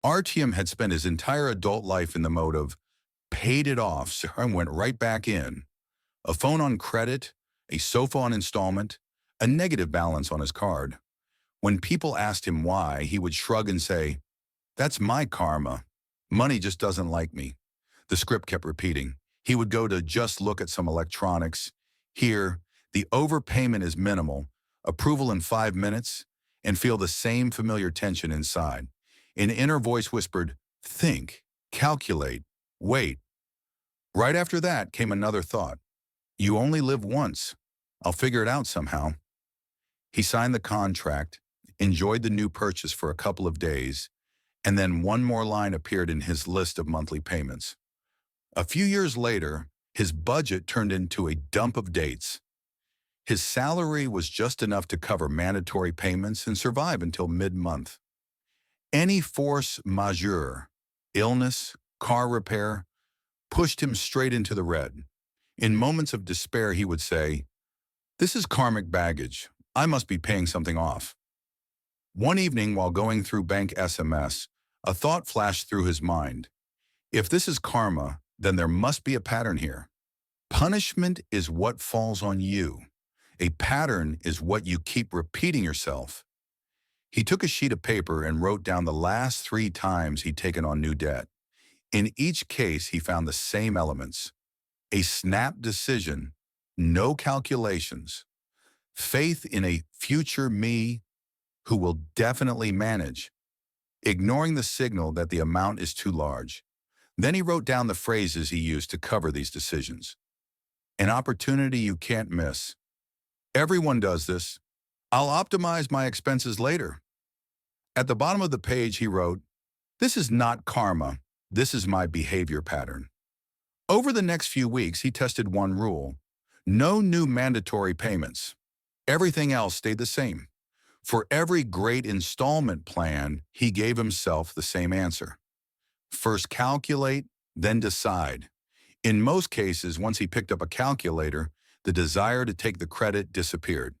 Artyom had spent his entire adult life in the mode of paid it off and went right back in. A phone on credit, a sofa on installment, a negative balance on his card. When people asked him why, he would shrug and say, "That's my karma. Money just doesn't like me." The script kept repeating. He would go to just look at some electronics. Here, the overpayment is minimal, approval in 5 minutes, and feel the same familiar tension inside. An inner voice whispered, "Think, calculate, wait." Right after that came another thought. "You only live once. I'll figure it out somehow." He signed the contract, enjoyed the new purchase for a couple of days, and then one more line appeared in his list of monthly payments. A few years later, his budget turned into a dump of dates. His salary was just enough to cover mandatory payments and survive until mid-month. Any force majeure, illness, car repair, pushed him straight into the red. In moments of despair, he would say, "This is karmic baggage. I must be paying something off." One evening, while going through bank SMS, a thought flashed through his mind. If this is karma, then there must be a pattern here. Punishment is what falls on you. A pattern is what you keep repeating yourself. He took a sheet of paper and wrote down the last 3 times he'd taken on new debt. In each case, he found the same elements. A snap decision, no calculations, faith in a future me who will definitely manage, ignoring the signal that the amount is too large. Then he wrote down the phrases he used to cover these decisions. An opportunity you can't miss. Everyone does this. I'll optimize my expenses later. At the bottom of the page, he wrote, "This is not karma. This is my behavior pattern." Over the next few weeks, he tested one rule. No new mandatory payments. Everything else stayed the same. For every great installment plan, he gave himself the same answer. First calculate, then decide. In most cases, once he picked up a calculator, the desire to take the credit disappeared.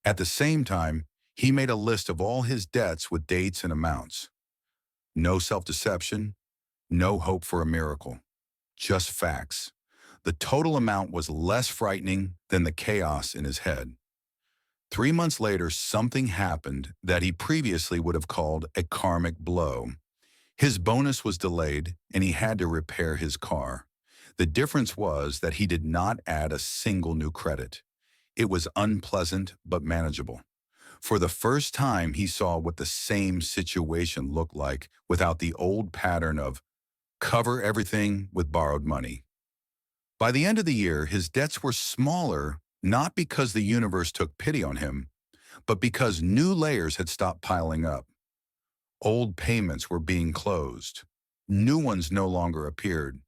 At the same time, he made a list of all his debts with dates and amounts. No self-deception, no hope for a miracle. Just facts. The total amount was less frightening than the chaos in his head. 3 months later, something happened that he previously would have called a karmic blow. His bonus was delayed, and he had to repair his car. The difference was that he did not add a single new credit. It was unpleasant but manageable. For the first time, he saw what the same situation looked like without the old pattern of cover everything with borrowed money. By the end of the year, his debts were smaller, not because the universe took pity on him, but because new layers had stopped piling up. Old payments were being closed. New ones no longer appeared.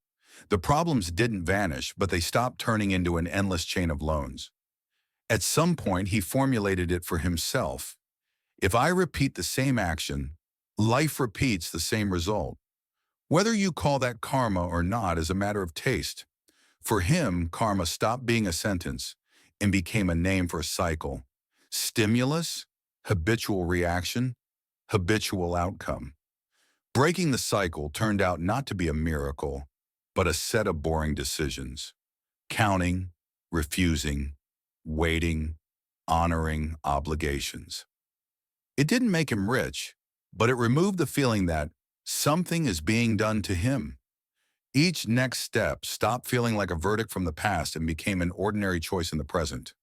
The problems didn't vanish, but they stopped turning into an endless chain of loans. At some point, he formulated it for himself. If I repeat the same action, life repeats the same result. Whether you call that karma or not is a matter of taste. For him, karma stopped being a sentence and became a name for a cycle. Stimulus, habitual reaction, habitual outcome. Breaking the cycle turned out not to be a miracle, but a set of boring decisions. Counting, refusing, waiting, honoring obligations. It didn't make him rich, but it removed the feeling that something is being done to him. Each next step stopped feeling like a verdict from the past and became an ordinary choice in the present.